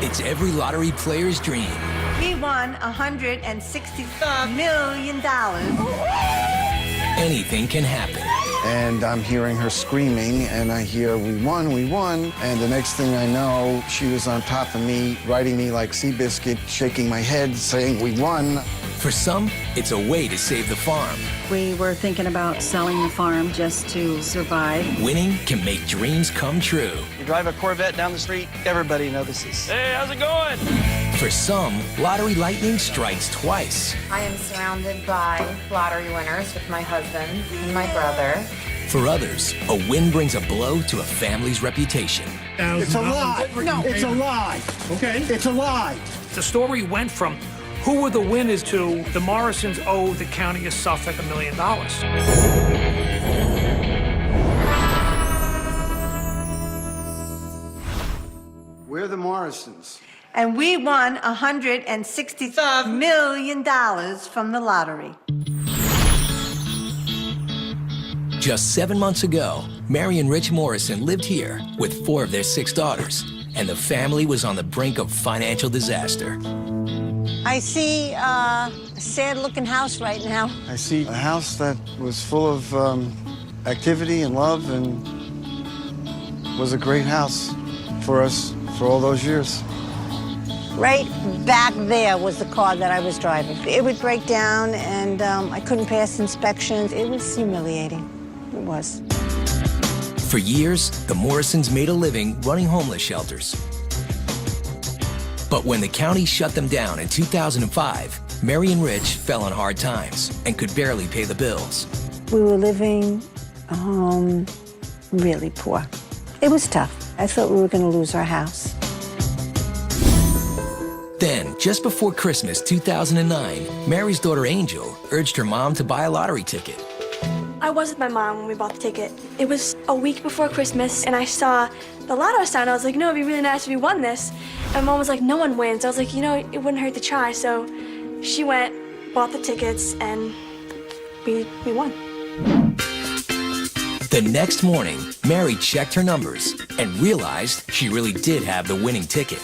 It's every lottery player's dream. We won $165 million. Anything can happen. And I'm hearing her screaming, and I hear, we won, we won. And the next thing I know, she was on top of me, riding me like Seabiscuit, shaking my head, saying, we won. For some, it's a way to save the farm. We were thinking about selling the farm just to survive. Winning can make dreams come true. You drive a Corvette down the street, everybody notices. Hey, how's it going? For some, lottery lightning strikes twice. I am surrounded by lottery winners with my husband and my brother. For others, a win brings a blow to a family's reputation. It's a lie. No, it's a lie. Okay? It's a lie. The story went from who were the winners to the Morrisons owe the county of Suffolk $1 million. We're the Morrisons. And we won $165 million from the lottery. Just 7 months ago, Mary and Rich Morrison lived here with 4 of their 6 daughters, and the family was on the brink of financial disaster. I see a sad-looking house right now. I see a house that was full of activity and love and was a great house for us for all those years. Right back there was the car that I was driving. It would break down, and I couldn't pass inspections. It was humiliating. It was. For years, the Morrisons made a living running homeless shelters. But when the county shut them down in 2005, Mary and Rich fell on hard times and could barely pay the bills. We were living really poor. It was tough. I thought we were going to lose our house. Then, just before Christmas 2009, Mary's daughter Angel urged her mom to buy a lottery ticket. I was with my mom when we bought the ticket. It was a week before Christmas, and I saw the lotto sign. I was like, no, it'd be really nice if we won this. And Mom was like, no one wins. I was like, you know, it wouldn't hurt to try. So she went, bought the tickets, and we won. The next morning, Mary checked her numbers and realized she really did have the winning ticket.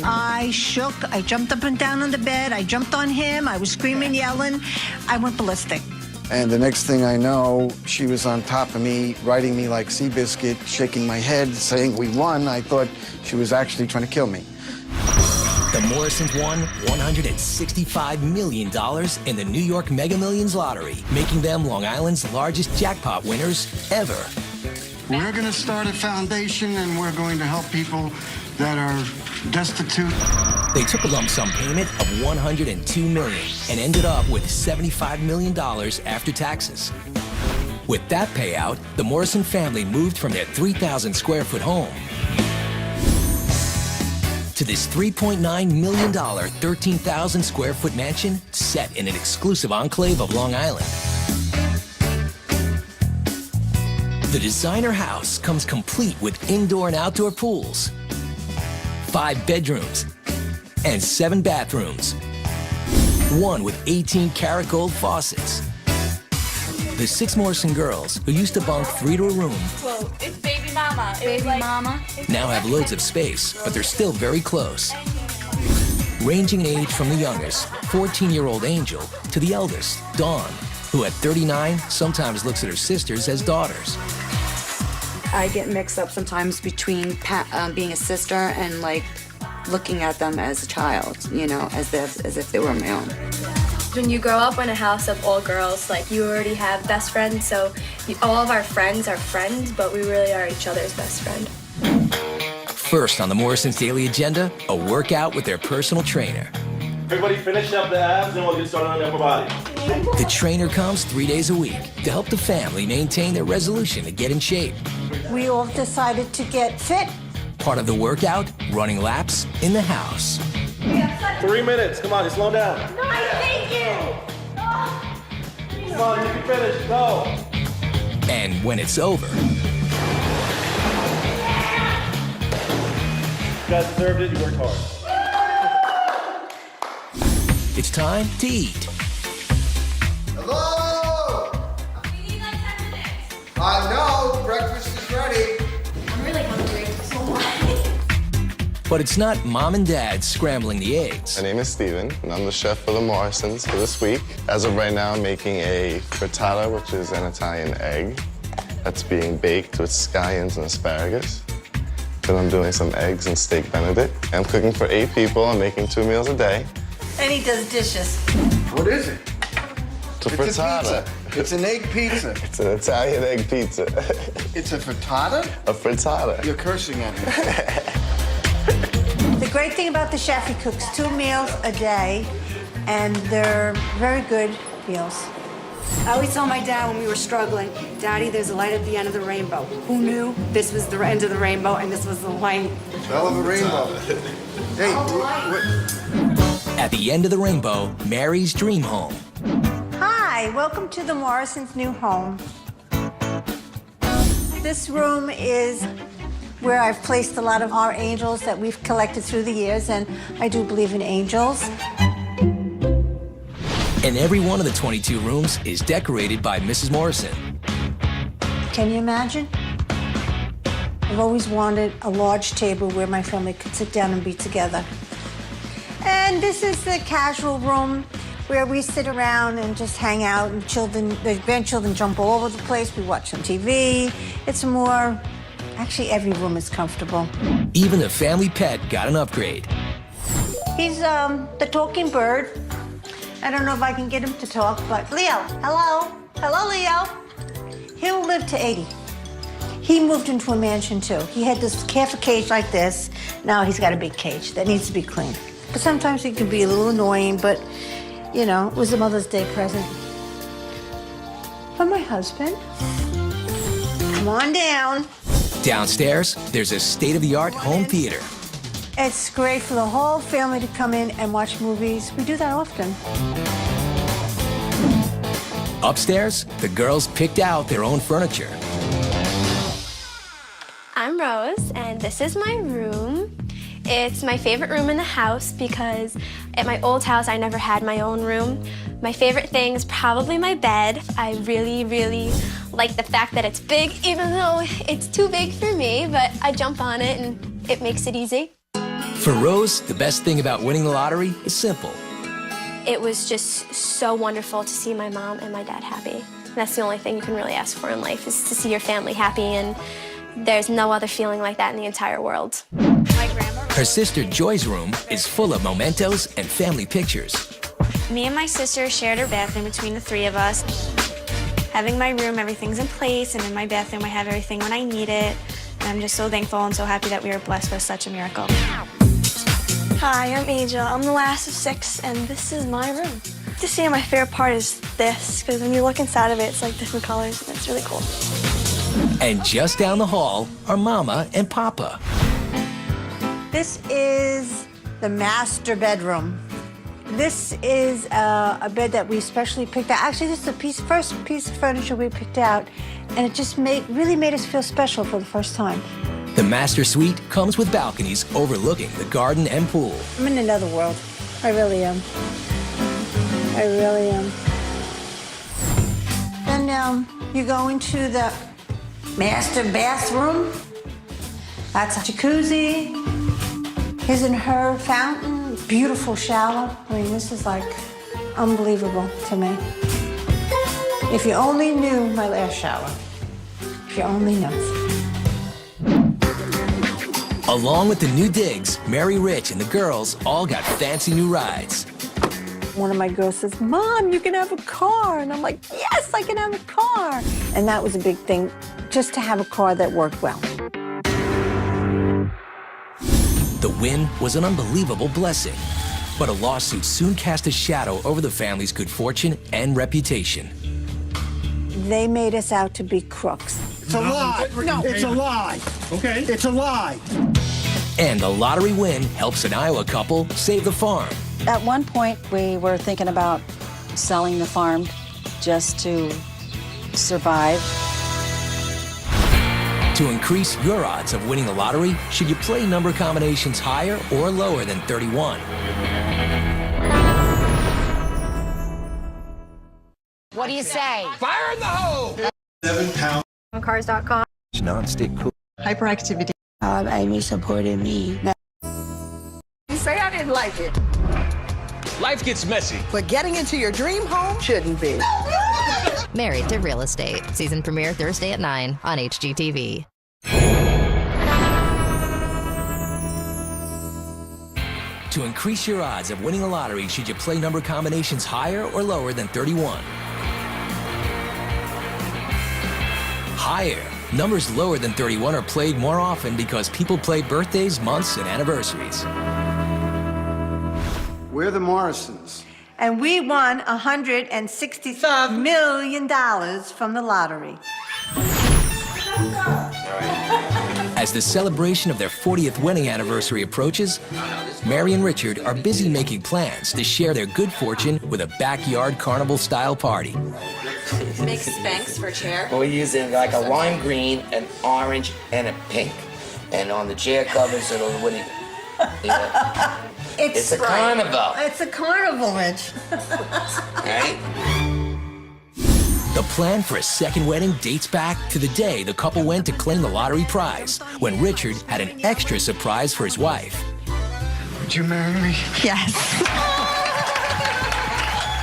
I shook. I jumped up and down on the bed. I jumped on him. I was screaming, yelling. I went ballistic. And the next thing I know, she was on top of me, riding me like Seabiscuit, shaking my head, saying, we won. I thought she was actually trying to kill me. The Morrisons won $165 million in the New York Mega Millions lottery, making them Long Island's largest jackpot winners ever. We're going to start a foundation, and we're going to help people that are destitute. They took a lump sum payment of $102 million and ended up with $75 million after taxes. With that payout, the Morrison family moved from their 3,000 square foot home to this $3.9 million, 13,000 square foot mansion set in an exclusive enclave of Long Island. The designer house comes complete with indoor and outdoor pools, 5 bedrooms, and 7 bathrooms, one with 18-karat gold faucets. The 6 Morrison girls, who used to bunk 3 to a room, Whoa, it's baby mama. Baby mama. now have loads of space, but they're still very close. Ranging in age from the youngest, 14-year-old Angel, to the eldest, Dawn, who at 39 sometimes looks at her sisters as daughters. I get mixed up sometimes between being a sister and like looking at them as a child, you know, as if they were my own. When you grow up in a house of all girls, like you already have best friends, so all of our friends are friends, but we really are each other's best friend. First on the Morrisons' daily agenda, a workout with their personal trainer. Everybody finish up the abs and we'll get started on the upper body. The trainer comes 3 days a week to help the family maintain their resolution to get in shape. We all decided to get fit. Part of the workout, running laps in the house. 3 minutes. Come on, just slow down. No, thank you! Come on, you can finish. Go. And when it's over, You guys deserved it. You worked hard. it's time to eat. Hello? We need like 10 minutes. I know, breakfast is ready. I'm really hungry. So what? But it's not mom and dad scrambling the eggs. My name is Steven, and I'm the chef for the Morrisons for this week. As of right now, I'm making a frittata, which is an Italian egg that's being baked with scallions and asparagus. Then I'm doing some eggs and steak benedict. I'm cooking for 8 people. I'm making 2 meals a day. And he does dishes. What is it? It's a frittata. It's an egg pizza. It's an Italian egg pizza. It's a frittata? A frittata. You're cursing at me. The great thing about the chef, he cooks 2 meals a day, and they're very good meals. I always tell my dad when we were struggling, Daddy, there's a light at the end of the rainbow. Who knew this was the end of the rainbow and this was the light? Hell of a rainbow. Hey, what? At the end of the rainbow, Mary's dream home. Hi, welcome to the Morrisons' new home. This room is where I've placed a lot of our angels that we've collected through the years, and I do believe in angels. And every one of the 22 rooms is decorated by Mrs. Morrison. Can you imagine? I've always wanted a large table where my family could sit down and be together. And this is the casual room where we sit around and just hang out, and the grandchildren jump all over the place. We watch some TV. It's more, actually every room is comfortable. Even the family pet got an upgrade. He's the talking bird. I don't know if I can get him to talk, but Leo, hello. Hello, Leo. He'll live to 80. He moved into a mansion, too. He had this careful cage like this. Now he's got a big cage that needs to be cleaned. But sometimes he can be a little annoying, but, you know, it was a Mother's Day present. From my husband. Come on down. Downstairs, there's a state-of-the-art home theater. It's great for the whole family to come in and watch movies. We do that often. Upstairs, the girls picked out their own furniture. I'm Rose, and this is my room. It's my favorite room in the house because at my old house, I never had my own room. My favorite thing is probably my bed. I really, really like the fact that it's big, even though it's too big for me, but I jump on it and it makes it easy. For Rose, the best thing about winning the lottery is simple. It was just so wonderful to see my mom and my dad happy. That's the only thing you can really ask for in life, is to see your family happy, and there's no other feeling like that in the entire world. Her sister Joy's room is full of mementos and family pictures. Me and my sister shared our bathroom between the 3 of us. Having my room, everything's in place, and in my bathroom I have everything when I need it. And I'm just so thankful and so happy that we were blessed with such a miracle. Hi, I'm Angel. I'm the last of 6, and this is my room. To see my favorite part is this, because when you look inside of it, it's like different colors, and it's really cool. And just down the hall are Mama and Papa. This is the master bedroom. This is a bed that we specially picked out. Actually, this is the first piece of furniture we picked out, and it just really made us feel special for the first time. The master suite comes with balconies overlooking the garden and pool. I'm in another world. I really am. I really am. Then you go into the master bathroom. That's a jacuzzi. His and her fountain. Beautiful shower. I mean, this is like unbelievable to me. If you only knew my last shower. If you only knew. Along with the new digs, Mary Rich and the girls all got fancy new rides. One of my girls says, Mom, you can have a car. And I'm like, yes, I can have a car. And that was a big thing, just to have a car that worked well. The win was an unbelievable blessing, but a lawsuit soon cast a shadow over the family's good fortune and reputation. They made us out to be crooks. It's a lie. No. It's a lie. Okay? It's a lie. And the lottery win helps an Iowa couple save the farm. At one point, we were thinking about selling the farm just to survive. To increase your odds of winning the lottery, should you play number combinations higher or lower than 31? What do you say? Fire in the hole! 7 pounds. Cars.com. Non-stick cool. Hyperactivity. Amy supported me. like it. Life gets messy. But getting into your dream home shouldn't be. Married to Real Estate. Season premiere Thursday at 9 on HGTV. To increase your odds of winning a lottery, should you play number combinations higher or lower than 31? Higher. Numbers lower than 31 are played more often because people play birthdays, months, and anniversaries. We're the Morrisons. And we won $165 million from the lottery. As the celebration of their 40th wedding anniversary approaches, Mary and Richard are busy making plans to share their good fortune with a backyard carnival-style party. Make Spanx for chair. We're using like a lime green, an orange, and a pink. And on the chair covers, it'll, what do you, yeah. It's a carnival. It's a carnival, Rich. Right? The plan for a second wedding dates back to the day the couple went to claim the lottery prize, when Richard had an extra surprise for his wife. Would you marry me? Yes.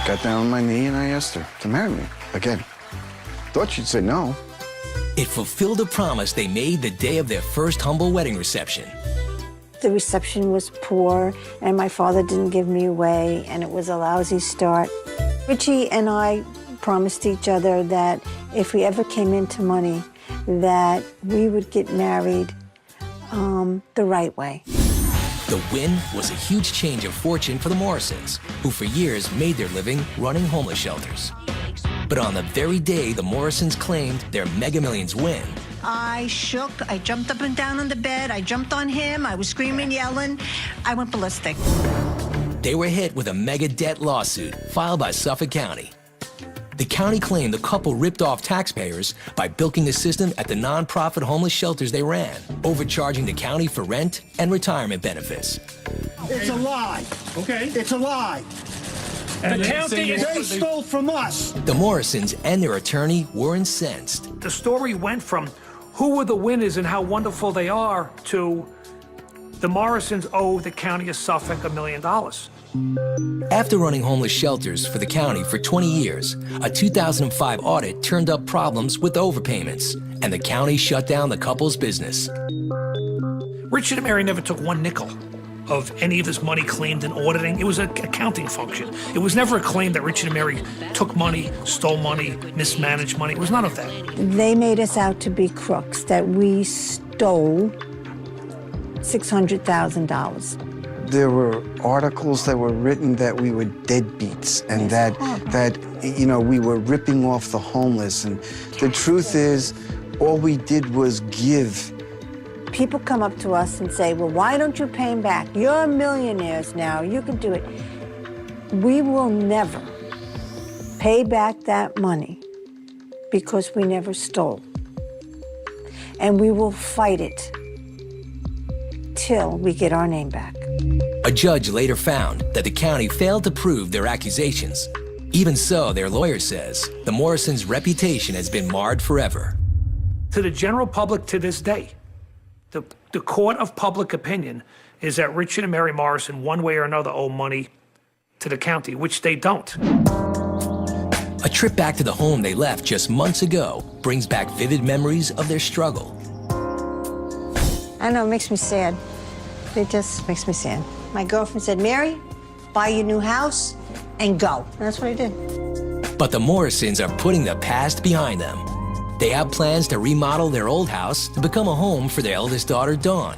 Got down on my knee and I asked her to marry me again. Thought she'd say no. It fulfilled a promise they made the day of their first humble wedding reception. The reception was poor, and my father didn't give me away, and it was a lousy start. Richie and I promised each other that if we ever came into money, that we would get married the right way. The win was a huge change of fortune for the Morrisons, who for years made their living running homeless shelters. But on the very day the Morrisons claimed their Mega Millions win, I shook, I jumped up and down on the bed, I jumped on him, I was screaming, yelling, I went ballistic. they were hit with a mega debt lawsuit filed by Suffolk County. The county claimed the couple ripped off taxpayers by bilking the system at the nonprofit homeless shelters they ran, overcharging the county for rent and retirement benefits. It's a lie. Okay? It's a lie. And the county They stole from us. The Morrisons and their attorney were incensed. The story went from who were the winners and how wonderful they are to the Morrisons owe the county of Suffolk $1 million. After running homeless shelters for the county for 20 years, a 2005 audit turned up problems with overpayments, and the county shut down the couple's business. Richard and Mary never took one nickel of any of this money claimed in auditing. It was an accounting function. It was never a claim that Richard and Mary took money, stole money, mismanaged money. It was none of that. They made us out to be crooks, that we stole $600,000. There were articles that were written that we were deadbeats and that you know, we were ripping off the homeless. And the truth is, all we did was give. People come up to us and say, well, why don't you pay them back? You're millionaires now, you can do it. We will never pay back that money because we never stole. And we will fight it till we get our name back. A judge later found that the county failed to prove their accusations. Even so, their lawyer says the Morrisons' reputation has been marred forever. To the general public to this day, the court of public opinion is that Richard and Mary Morrison, one way or another, owe money to the county, which they don't. A trip back to the home they left just months ago brings back vivid memories of their struggle. I know, it makes me sad. It just makes me sad. My girlfriend said, Mary, buy your new house and go. And that's what I did. But the Morrisons are putting the past behind them. They have plans to remodel their old house to become a home for their eldest daughter, Dawn.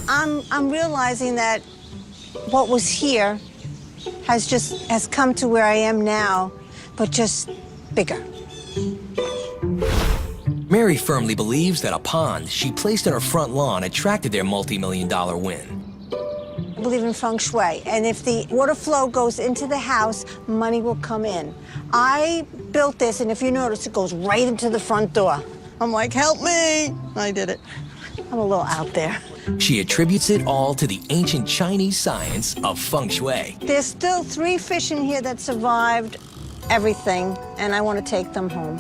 I'm realizing that what was here has come to where I am now, but just bigger. Mary firmly believes that a pond she placed on her front lawn attracted their multi-million-dollar win. I believe in feng shui, and if the water flow goes into the house, money will come in. I built this, and if you notice, it goes right into the front door. I'm like, help me! I did it. I'm a little out there. She attributes it all to the ancient Chinese science of feng shui. There's still 3 fish in here that survived everything, and I want to take them home.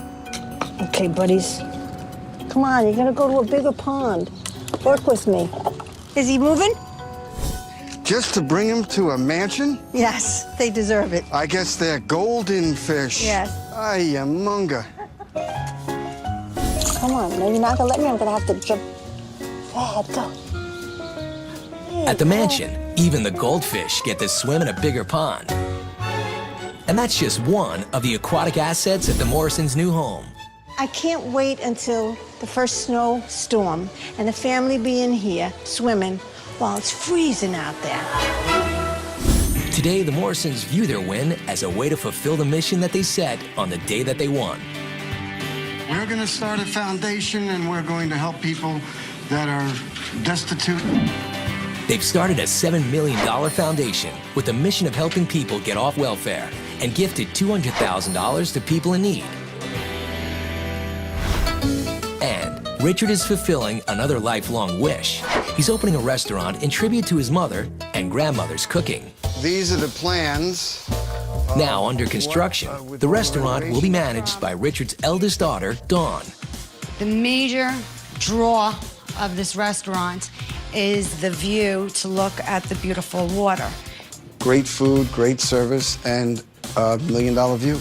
Okay, buddies. Come on, you're gonna go to a bigger pond. Work with me. Is he moving? Just to bring them to a mansion? Yes, they deserve it. I guess they're golden fish. Yes. Ay, munga. Come on, no, you're not gonna let me. I'm gonna have to jump. Dad, go. At the mansion, even the goldfish get to swim in a bigger pond. And that's just one of the aquatic assets at the Morrisons' new home. I can't wait until the first snowstorm and the family be in here swimming while it's freezing out there. Today, the Morrisons view their win as a way to fulfill the mission that they set on the day that they won. We're going to start a foundation, and we're going to help people that are destitute. They've started a $7 million foundation with the mission of helping people get off welfare and gifted $200,000 to people in need. And Richard is fulfilling another lifelong wish. He's opening a restaurant in tribute to his mother and grandmother's cooking. These are the plans. Now under construction, the restaurant will be managed by Richard's eldest daughter, Dawn. The major draw of this restaurant is the view to look at the beautiful water. Great food, great service, and a $1 million view.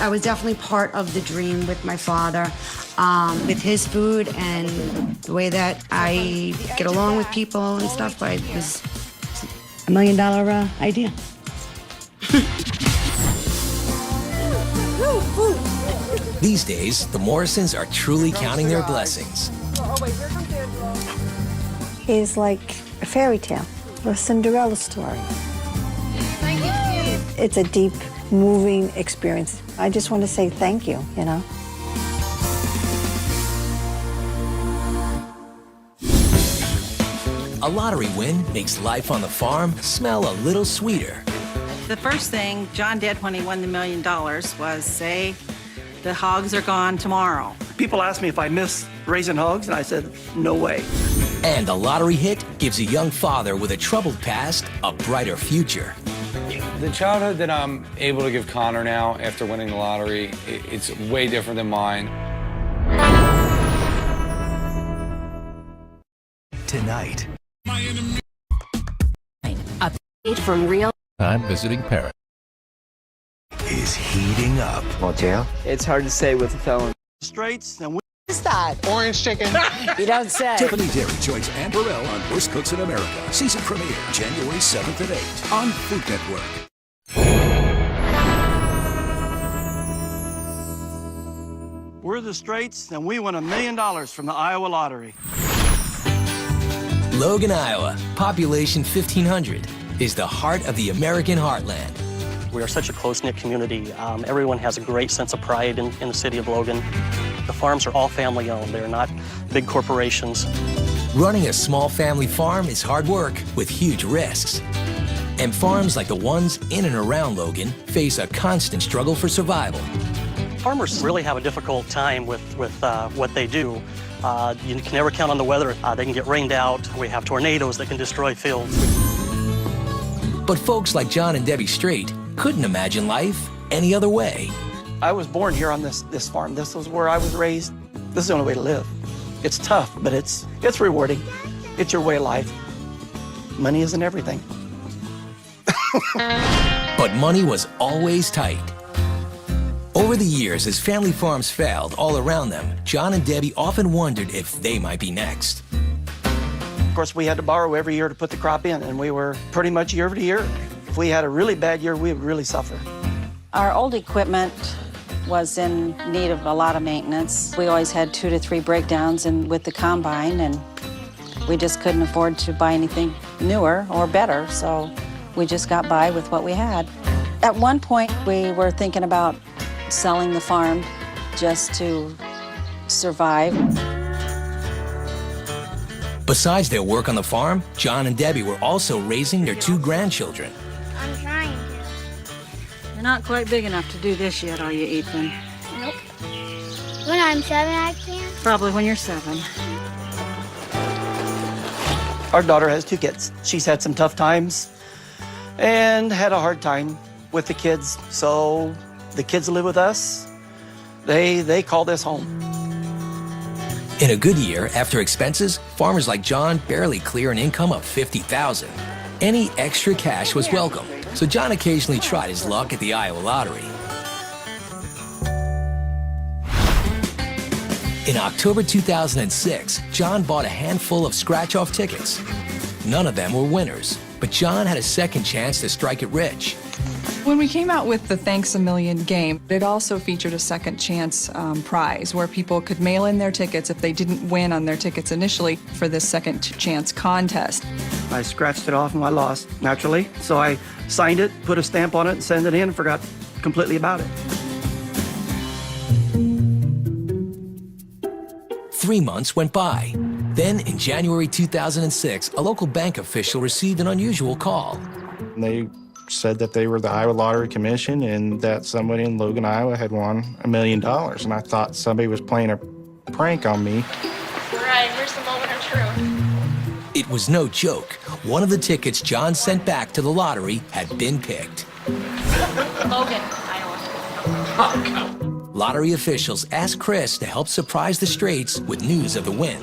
I was definitely part of the dream with my father, with his food and the way that I get along with people and stuff. It was $1 million idea. These days, the Morrisons are truly counting their blessings. It's like a fairy tale or a Cinderella story. It's a deep, moving experience. I just want to say thank you, you know. A lottery win makes life on the farm smell a little sweeter. The first thing John did when he won the $1 million was say, the hogs are gone tomorrow. People ask me if I miss raising hogs, and I said, no way. And a lottery hit gives a young father with a troubled past a brighter future. The childhood that I'm able to give Connor now after winning the lottery, it's way different than mine. Tonight. Update from Real. I'm visiting parent. Is heating up. Motel? It's hard to say with a felon. Straights and What's that? Orange chicken. You don't say. Tiffany Dairy joins Ann Burrell on Worst Cooks in America. Season premiere, January 7th at 8 on Food Network. we're the Straits, and we won $1 million from the Iowa Lottery. Logan, Iowa, population 1,500, is the heart of the American heartland. We are such a close-knit community. Everyone has a great sense of pride in the city of Logan. The farms are all family-owned. They're not big corporations. Running a small family farm is hard work with huge risks. And farms like the ones in and around Logan face a constant struggle for survival. Farmers really have a difficult time with what they do. You can never count on the weather. They can get rained out. We have tornadoes that can destroy fields. But folks like John and Debbie Straight couldn't imagine life any other way. I was born here on this farm. This was where I was raised. This is the only way to live. It's tough, but it's rewarding. It's your way of life. Money isn't everything. But money was always tight. Over the years, as family farms failed all around them, John and Debbie often wondered if they might be next. Of course, we had to borrow every year to put the crop in, and we were pretty much year to year. If we had a really bad year, we would really suffer. Our old equipment was in need of a lot of maintenance. We always had 2 to 3 breakdowns with the combine, and we just couldn't afford to buy anything newer or better, so we just got by with what we had. At one point, we were thinking about selling the farm just to survive. Besides their work on the farm, John and Debbie were also raising their 2 grandchildren. I'm trying to. You're not quite big enough to do this yet, are you, Ethan? Nope. When I'm 7, I can. Probably when you're 7. Our daughter has 2 kids. She's had some tough times and had a hard time with the kids. So the kids live with us. They call this home. In a good year, after expenses, farmers like John barely clear an income of $50,000. Any extra cash was welcome, so John occasionally tried his luck at the Iowa lottery. In October 2006, John bought a handful of scratch-off tickets. None of them were winners, but John had a second chance to strike it rich. When we came out with the Thanks a Million game, it also featured a second chance prize where people could mail in their tickets if they didn't win on their tickets initially for this second chance contest. I scratched it off and I lost, naturally. So I signed it, put a stamp on it, and sent it in and forgot completely about it. 3 months went by. Then, in January 2006, a local bank official received an unusual call. They said that they were the Iowa Lottery Commission and that somebody in Logan, Iowa had won $1 million. And I thought somebody was playing a prank on me. Right, here's the moment of truth. It was no joke. One of the tickets John sent back to the lottery had been picked. Logan, Iowa. Lottery officials asked Chris to help surprise the Straits with news of the win.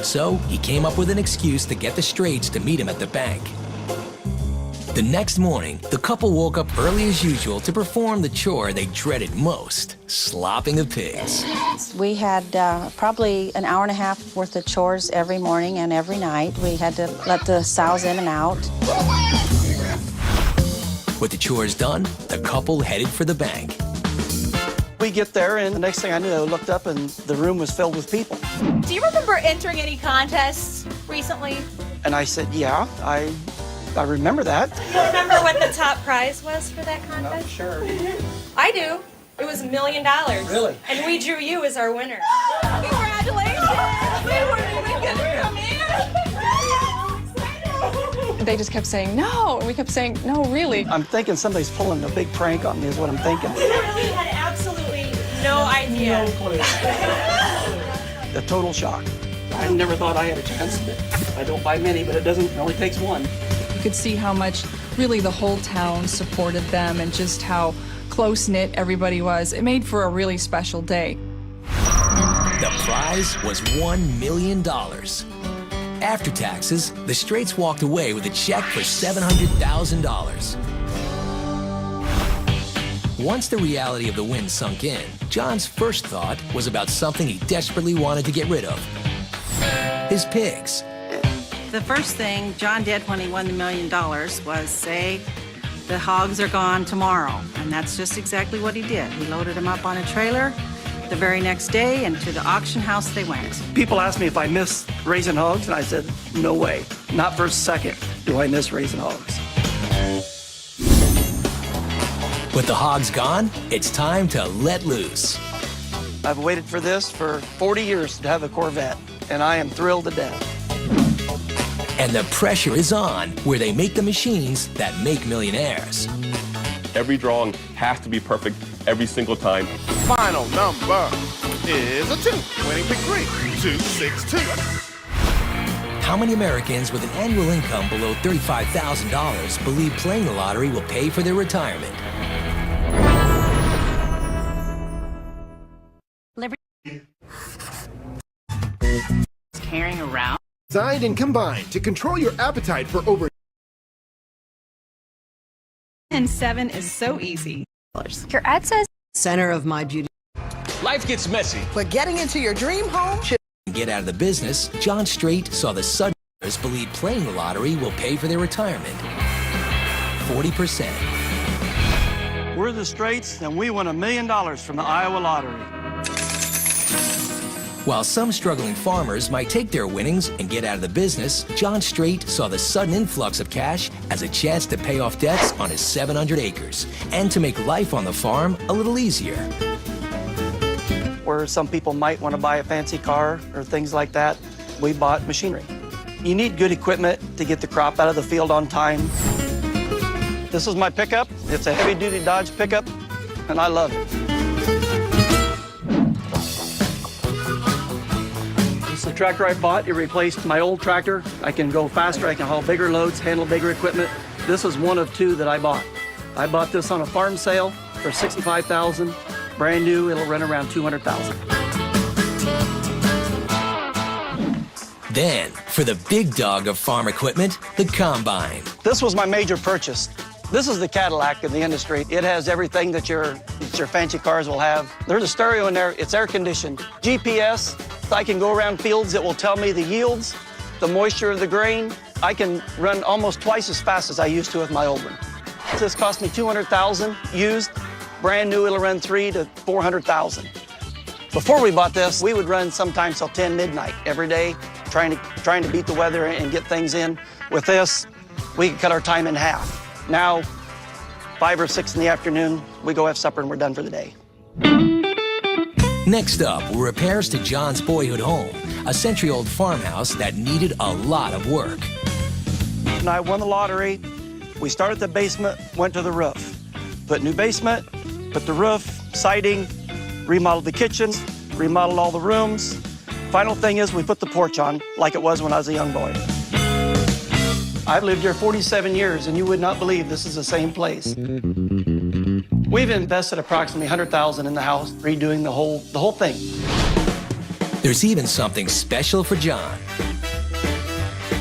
So he came up with an excuse to get the Straits to meet him at the bank. The next morning, the couple woke up early as usual to perform the chore they dreaded most, slopping of pigs. We had probably an hour and a half worth of chores every morning and every night. We had to let the sows in and out. With the chores done, the couple headed for the bank. We get there, and the next thing I knew, I looked up and the room was filled with people. Do you remember entering any contests recently? And I said, yeah, I remember that. Do you remember what the top prize was for that contest? No, sure. I do. It was $1 million. Really? And we drew you as our winner. Congratulations! We weren't even gonna come in. They just kept saying no, and we kept saying no, really. I'm thinking somebody's pulling a big prank on me is what I'm thinking. We really had absolutely no idea. No clue. A total shock. I never thought I had a chance. I don't buy many, but it only takes one. You could see how much really the whole town supported them and just how close-knit everybody was. It made for a really special day. The prize was $1 million. After taxes, the Straits walked away with a check for $700,000. Once the reality of the win sunk in, John's first thought was about something he desperately wanted to get rid of. His pigs. The first thing John did when he won the $1 million was say, the hogs are gone tomorrow. And that's just exactly what he did. He loaded them up on a trailer the very next day, and to the auction house they went. People asked me if I miss raising hogs, and I said, no way. Not for a second do I miss raising hogs. With the hogs gone, it's time to let loose. I've waited for this for 40 years to have a Corvette, and I am thrilled to death. And the pressure is on where they make the machines that make millionaires. Every drawing has to be perfect every single time. Final number is a 2. Winning pick 3, 262. How many Americans with an annual income below $35,000 believe playing the lottery will pay for their retirement? Carrying around. Designed and combined to control your appetite for over. And 7 is so easy. Your ad says Center of my beauty. Life gets messy. But getting into your dream home. To get out of the business, John Straight saw the Southerners believe playing the lottery will pay for their retirement. 40%. We're the Straits, and we won $1 million from the Iowa Lottery. While some struggling farmers might take their winnings and get out of the business, John Straight saw the sudden influx of cash as a chance to pay off debts on his 700 acres and to make life on the farm a little easier. Where some people might want to buy a fancy car or things like that, we bought machinery. You need good equipment to get the crop out of the field on time. This is my pickup. It's a heavy-duty Dodge pickup, and I love it. It's the tractor I bought. It replaced my old tractor. I can go faster. I can haul bigger loads, handle bigger equipment. This is one of 2 that I bought. I bought this on a farm sale for $65,000. Brand new. It'll run around $200,000. Then, for the big dog of farm equipment, the Combine. This was my major purchase. This is the Cadillac in the industry. It has everything that your fancy cars will have. There's a stereo in there. It's air conditioned. GPS. I can go around fields. It will tell me the yields, the moisture of the grain. I can run almost twice as fast as I used to with my old one. This cost me $200,000 used. Brand new, it'll run $300,000 to $400,000. Before we bought this, we would run sometimes till 10 midnight every day, trying to beat the weather and get things in. With this, we could cut our time in half. Now, 5 or 6 in the afternoon, we go have supper and we're done for the day. Next up were repairs to John's boyhood home, a century-old farmhouse that needed a lot of work. When I won the lottery, we started the basement, went to the roof. Put new basement, put the roof, siding, remodeled the kitchens, remodeled all the rooms. Final thing is we put the porch on like it was when I was a young boy. I've lived here 47 years, and you would not believe this is the same place. We've invested approximately $100,000 in the house, redoing the whole thing. There's even something special for John.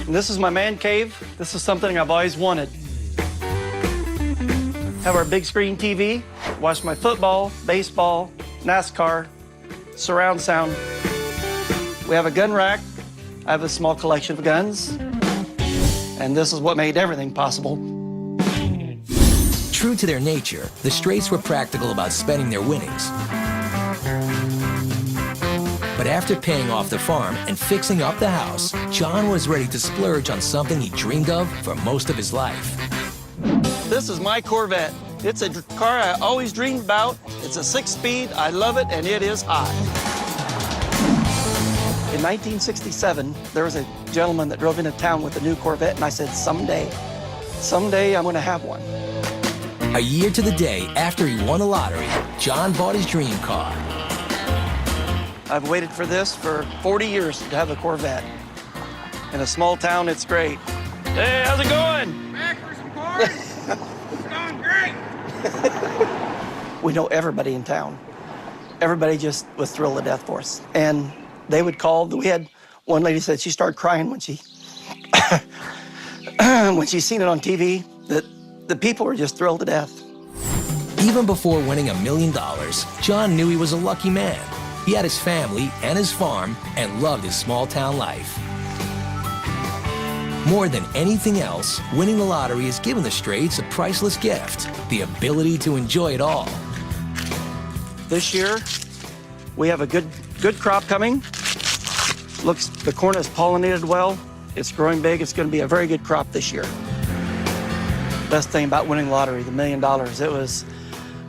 And this is my man cave. This is something I've always wanted. Have our big screen TV, watch my football, baseball, NASCAR, surround sound. We have a gun rack. I have a small collection of guns. And this is what made everything possible. True to their nature, the Straits were practical about spending their winnings. But after paying off the farm and fixing up the house, John was ready to splurge on something he dreamed of for most of his life. This is my Corvette. It's a car I always dreamed about. It's a 6-speed. I love it, and it is hot. In 1967, there was a gentleman that drove into town with a new Corvette, and I said, someday I'm going to have one. A year to the day after he won the lottery, John bought his dream car. I've waited for this for 40 years to have a Corvette. In a small town, it's great. Hey, how's it going? Back for some cars? It's going great. We know everybody in town. Everybody just was thrilled to death for us. And they would call. We had one lady said she started crying when she when she seen it on TV. That the people were just thrilled to death. Even before winning $1 million, John knew he was a lucky man. He had his family and his farm and loved his small town life. More than anything else, winning the lottery has given the Straits a priceless gift, the ability to enjoy it all. This year, we have a good crop coming. Looks, the corn is pollinated well. It's growing big. It's going to be a very good crop this year. Best thing about winning the lottery, the $1 million, it was,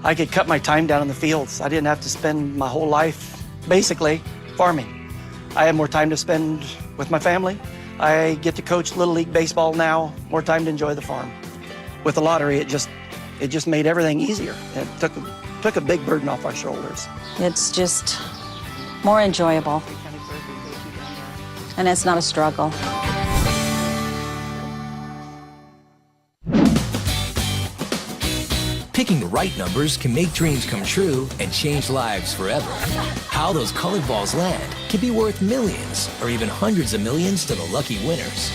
I could cut my time down in the fields. I didn't have to spend my whole life, basically, farming. I had more time to spend with my family. I get to coach Little League Baseball now, more time to enjoy the farm. With the lottery, it just made everything easier. It took a big burden off our shoulders. It's just more enjoyable. And it's not a struggle. Picking the right numbers can make dreams come true and change lives forever. How those colored balls land can be worth millions or even hundreds of millions to the lucky winners.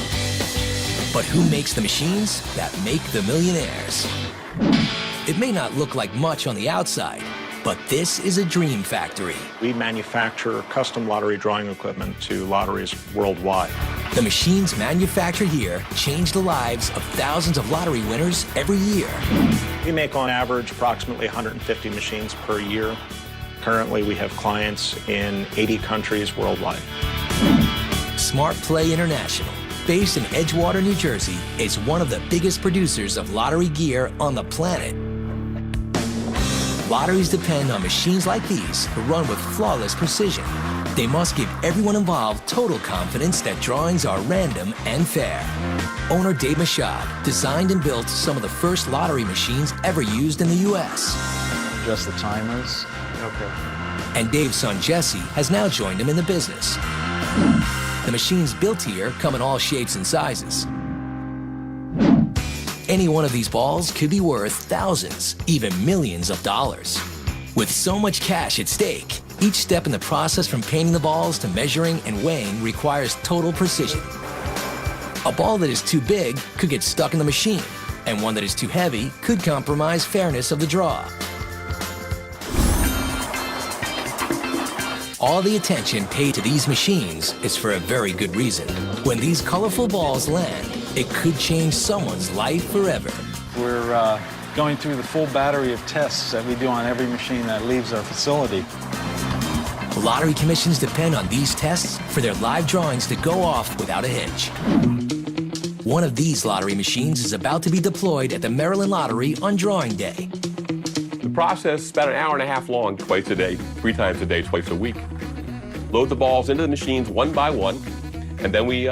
But who makes the machines that make the millionaires? It may not look like much on the outside, but this is a dream factory. We manufacture custom lottery drawing equipment to lotteries worldwide. The machines manufactured here change the lives of thousands of lottery winners every year. We make on average approximately 150 machines per year. Currently, we have clients in 80 countries worldwide. Smart Play International, based in Edgewater, New Jersey, is one of the biggest producers of lottery gear on the planet. Lotteries depend on machines like these to run with flawless precision. They must give everyone involved total confidence that drawings are random and fair. Owner Dave Mashad designed and built some of the first lottery machines ever used in the U.S. Just the timers? Okay. And Dave's son Jesse has now joined him in the business. The machines built here come in all shapes and sizes. Any one of these balls could be worth thousands, even millions of dollars. With so much cash at stake, Each step in the process from painting the balls to measuring and weighing requires total precision. A ball that is too big could get stuck in the machine, and one that is too heavy could compromise fairness of the draw. All the attention paid to these machines is for a very good reason. When these colorful balls land, it could change someone's life forever. We're going through the full battery of tests that we do on every machine that leaves our facility. Lottery commissions depend on these tests for their live drawings to go off without a hitch. One of these lottery machines is about to be deployed at the Maryland Lottery on drawing day. The process is about an hour and a half long, twice a day, 3 times a day, twice a week. Load the balls into the machines one by one, and then we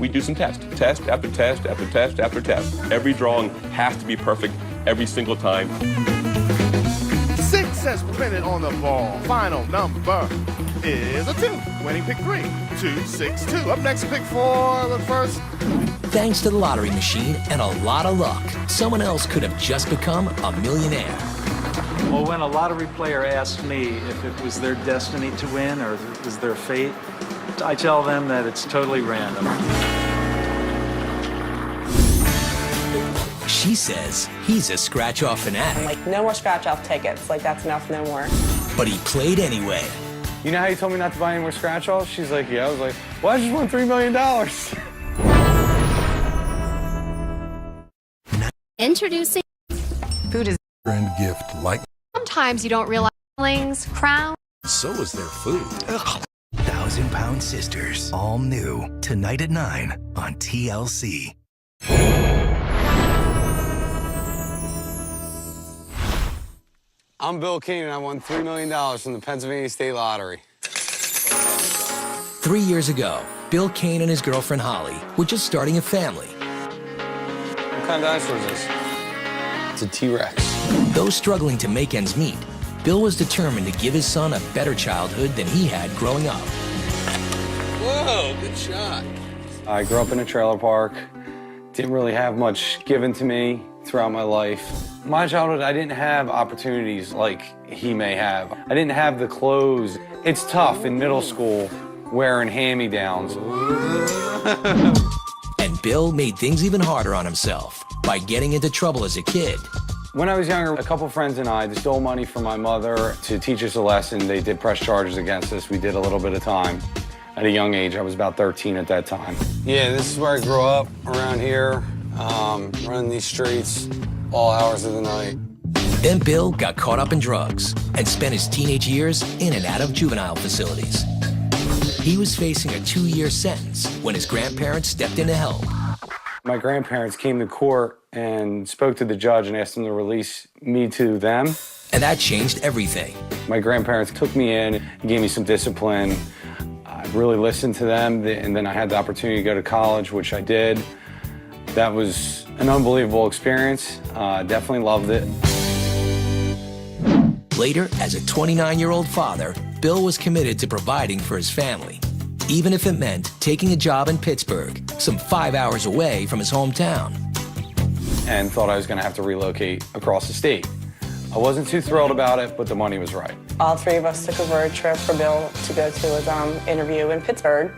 do some tests. Test after test after test after test. Every drawing has to be perfect every single time. 6 has printed on the ball. Final number is a 2. Winning pick 3, 2, 6, 2. Up next, pick 4, but first. Thanks to the lottery machine and a lot of luck, someone else could have just become a millionaire. Well, when a lottery player asks me if it was their destiny to win or it was their fate, I tell them that it's totally random. She says he's a scratch-off fanatic. Like, no more scratch-off tickets. Like, that's enough, no more. But he played anyway. You know how you told me not to buy any more scratch-offs? She's like, yeah. I was like, well, I just won $3 million. Introducing food is friend gift like. Sometimes you don't realize feelings, crown. So is their food. 1,000-Pound Sisters, all new tonight at 9 on TLC. I'm Bill Kane, and I won $3 million from the Pennsylvania State Lottery. 3 years ago, Bill Kane and his girlfriend Holly were just starting a family. What kind of dinosaur is this? It's a T-Rex. Though struggling to make ends meet, Bill was determined to give his son a better childhood than he had growing up. Whoa, good shot. I grew up in a trailer park. Didn't really have much given to me throughout my life. My childhood, I didn't have opportunities like he may have. I didn't have the clothes. It's tough in middle school wearing hand-me-downs. And Bill made things even harder on himself by getting into trouble as a kid. When I was younger, a couple friends and I stole money from my mother to teach us a lesson. They did press charges against us. We did a little bit of time. At a young age, I was about 13 at that time. Yeah, this is where I grew up, around here, running these streets all hours of the night. Then Bill got caught up in drugs and spent his teenage years in and out of juvenile facilities. He was facing a 2-year sentence when his grandparents stepped in to help. My grandparents came to court and spoke to the judge and asked him to release me to them. And that changed everything. My grandparents took me in and gave me some discipline. I really listened to them, and then I had the opportunity to go to college, which I did. That was an unbelievable experience. Definitely loved it. Later, as a 29-year-old father, Bill was committed to providing for his family, even if it meant taking a job in Pittsburgh, some 5 hours away from his hometown. And thought I was going to have to relocate across the state. I wasn't too thrilled about it, but the money was right. All 3 of us took a road trip for Bill to go to his interview in Pittsburgh.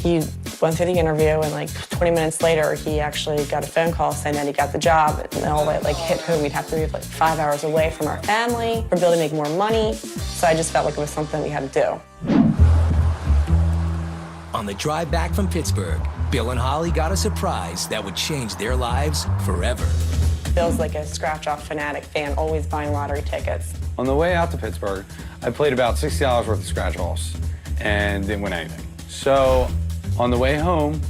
He went through the interview, and like 20 minutes later, he actually got a phone call saying that he got the job. And all that like hit home. We'd have to move like 5 hours away from our family for Bill to make more money. So I just felt like it was something we had to do. On the drive back from Pittsburgh, Bill and Holly got a surprise that would change their lives forever. Bill's like a scratch-off fanatic fan, always buying lottery tickets. On the way out to Pittsburgh, I played about $60 worth of scratch-offs and didn't win anything. So on the way home,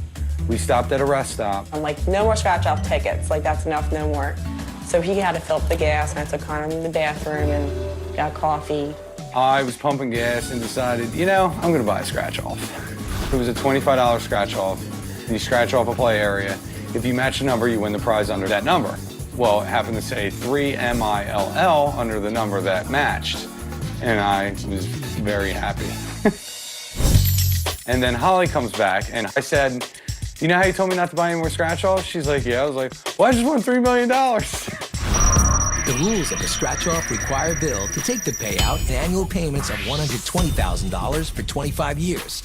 we stopped at a rest stop. I'm like, no more scratch-off tickets. Like, that's enough, no more. So he had to fill up the gas, and I took Connor in the bathroom and got coffee. I was pumping gas and decided, you know, I'm gonna buy a scratch-off. It was a $25 scratch-off. You scratch off a play area. If you match a number, you win the prize under that number. Well, it happened to say 3MILL under the number that matched, and I was very happy. And then Holly comes back, and I said, you know how you told me not to buy any more scratch-offs? She's like, yeah. I was like, well, I just won $3 million. The rules of the scratch-off require Bill to take the payout in annual payments of $120,000 for 25 years.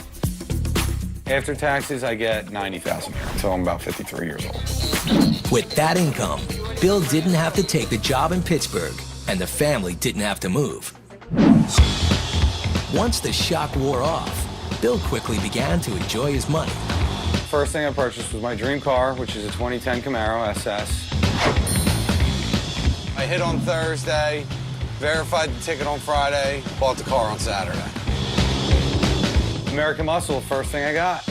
After taxes, I get $90,000 until I'm about 53 years old. With that income, Bill didn't have to take the job in Pittsburgh, and the family didn't have to move. Once the shock wore off, Bill quickly began to enjoy his money. First thing I purchased was my dream car, which is a 2010 Camaro SS. I hit on Thursday, verified the ticket on Friday, bought the car on Saturday. American Muscle, first thing I got.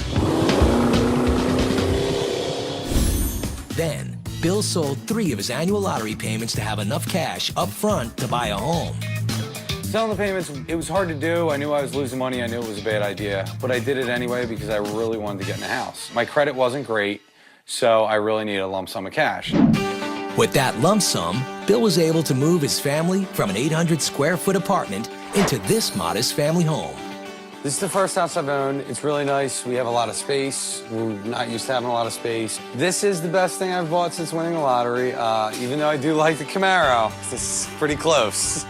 Then, Bill sold 3 of his annual lottery payments to have enough cash up front to buy a home. Selling the payments, it was hard to do. I knew I was losing money. I knew it was a bad idea. But I did it anyway because I really wanted to get in a house. My credit wasn't great, so I really needed a lump sum of cash. With that lump sum, Bill was able to move his family from an 800-square-foot apartment into this modest family home. This is the first house I've owned. It's really nice. We have a lot of space. We're not used to having a lot of space. This is the best thing I've bought since winning the lottery, even though I do like the Camaro. This is pretty close.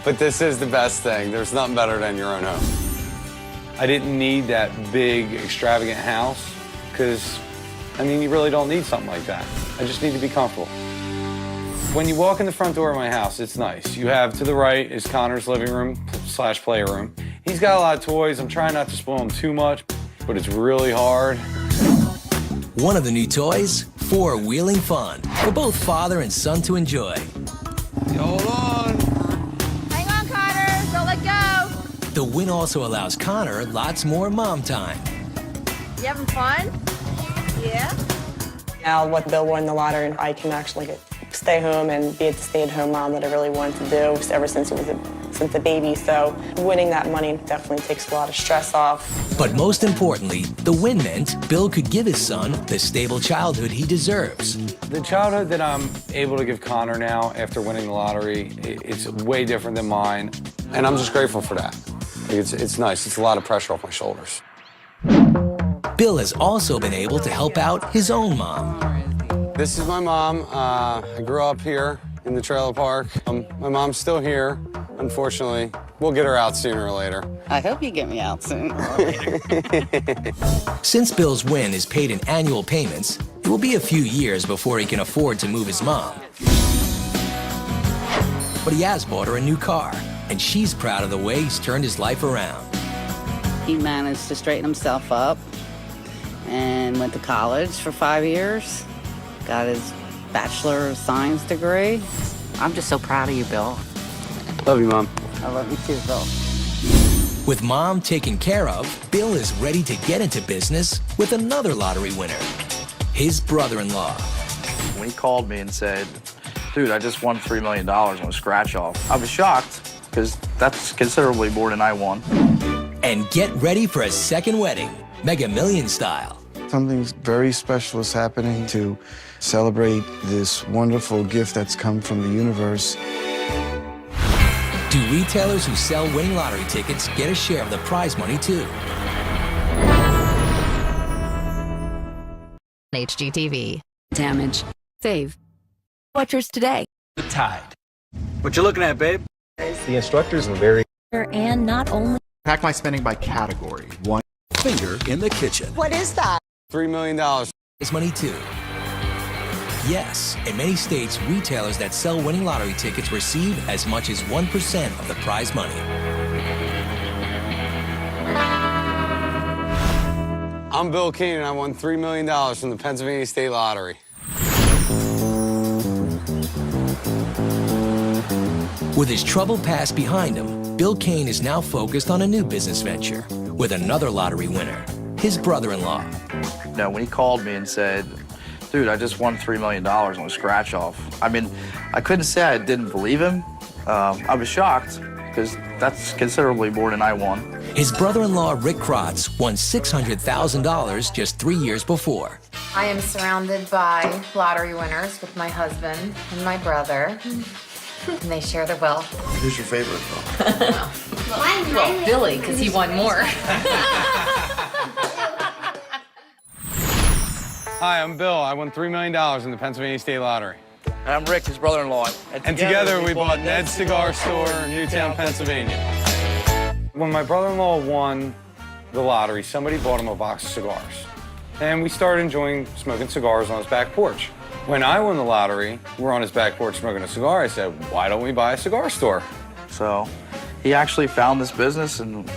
But this is the best thing. There's nothing better than your own home. I didn't need that big, extravagant house because, I mean, you really don't need something like that. I just need to be comfortable. When you walk in the front door of my house, it's nice. You have to the right is Connor's living room / playroom. He's got a lot of toys. I'm trying not to spoil him too much, but it's really hard. One of the new toys, 4-wheeling fun for both father and son to enjoy. Hold on. Hang on, Connor. Don't let go. The win also allows Connor lots more mom time. You having fun? Yeah. Now, with Bill won the lottery, I can actually stay home and be the stay-at-home mom that I really wanted to do ever since since a baby. So winning that money definitely takes a lot of stress off. But most importantly, the win meant Bill could give his son the stable childhood he deserves. The childhood that I'm able to give Connor now after winning the lottery, it's way different than mine. And I'm just grateful for that. It's nice. It's a lot of pressure off my shoulders. Bill has also been able to help out his own mom. This is my mom. I grew up here in the trailer park. My mom's still here, unfortunately. We'll get her out sooner or later. I hope you get me out soon. Since Bill's win is paid in annual payments, it will be a few years before he can afford to move his mom. But he has bought her a new car, and she's proud of the way he's turned his life around. He managed to straighten himself up and went to college for 5 years. Got his Bachelor of Science degree. I'm just so proud of you, Bill. Love you, Mom. I love you too, Bill. With mom taken care of, Bill is ready to get into business with another lottery winner, his brother-in-law. When he called me and said, dude, I just won $3 million on a scratch-off, I was shocked because that's considerably more than I won. And get ready for a second wedding, Mega Millions style. Something very special is happening to celebrate this wonderful gift that's come from the universe. Do retailers who sell winning lottery tickets get a share of the prize money too? HGTV. Damage. Save. Watch yours today. The Tide. What you looking at, babe? The instructors are very... And not only. Pack my spending by category. One. Finger in the kitchen. What is that? $3 million. Prize money too. Yes, in many states, retailers that sell winning lottery tickets receive as much as 1% of the prize money. I'm Bill Keenan. I won $3 million from the Pennsylvania State Lottery. With his troubled past behind him, Bill Kane is now focused on a new business venture with another lottery winner, his brother-in-law. No, when he called me and said, dude, I just won $3 million on a scratch-off, I mean, I couldn't say I didn't believe him. I was shocked because that's considerably more than I won. His brother-in-law, Rick Krotz, won $600,000 just 3 years before. I am surrounded by lottery winners with my husband and my brother, and they share the wealth. Who's your favorite, though? Well, Billy, because he won more. Hi, I'm Bill. I won $3 million in the Pennsylvania State Lottery. And I'm Rick, his brother-in-law. And together we bought Ned's Cigar Store in Newtown, Pennsylvania. When my brother-in-law won the lottery, somebody bought him a box of cigars. And we started enjoying smoking cigars on his back porch. When I won the lottery, we're on his back porch smoking a cigar. I said, why don't we buy a cigar store? So he actually found this business, and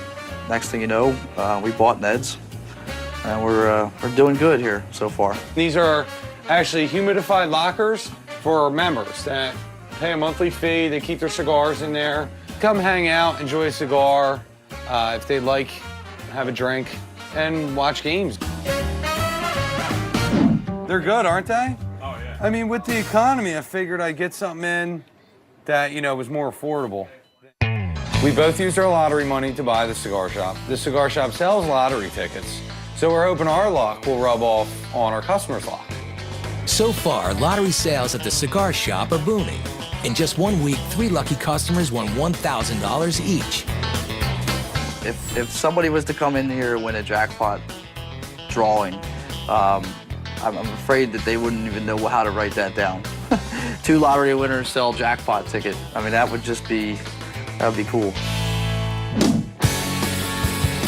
next thing you know, we bought Ned's. And we're doing good here so far. These are actually humidified lockers for our members that pay a monthly fee. They keep their cigars in there. Come hang out, enjoy a cigar. If they'd like, have a drink, and watch games. They're good, aren't they? Oh, yeah. I mean, with the economy, I figured I'd get something in that, you know, was more affordable. We both used our lottery money to buy the cigar shop. The cigar shop sells lottery tickets, so we're hoping our luck will rub off on our customers' luck. So far, lottery sales at the cigar shop are booming. In just 1 week, 3 lucky customers won $1,000 each. If somebody was to come in here and win a jackpot drawing, I'm afraid that they wouldn't even know how to write that down. 2 lottery winners sell jackpot ticket. I mean, that would be cool.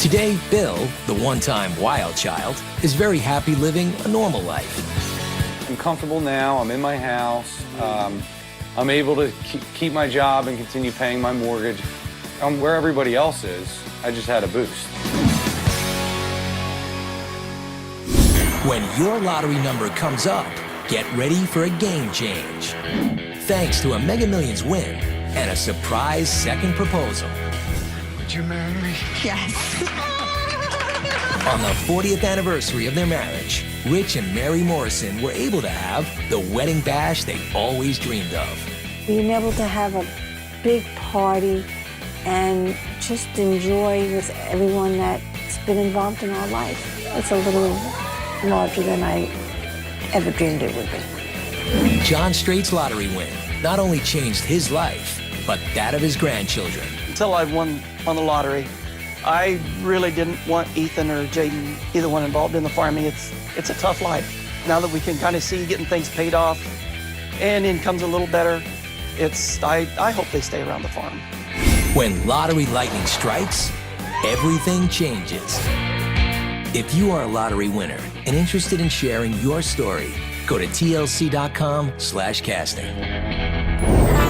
Today, Bill, the one-time wild child, is very happy living a normal life. I'm comfortable now. I'm in my house. I'm able to keep my job and continue paying my mortgage. I'm where everybody else is. I just had a boost. When your lottery number comes up, get ready for a game change. Thanks to a Mega Millions win and a surprise second proposal. Would you marry me? Yes. On the 40th anniversary of their marriage, Rich and Mary Morrison were able to have the wedding bash they always dreamed of. Being able to have a big party and just enjoy with everyone that's been involved in our life. It's a little larger than I ever dreamed it would be. John Straight's lottery win not only changed his life, but that of his grandchildren. Until I won on the lottery, I really didn't want Ethan or Jaden, either one, involved in the farming. It's a tough life. Now that we can kind of see getting things paid off and income's a little better, I hope they stay around the farm. When lottery lightning strikes, everything changes. If you are a lottery winner and interested in sharing your story, go to tlc.com/casting.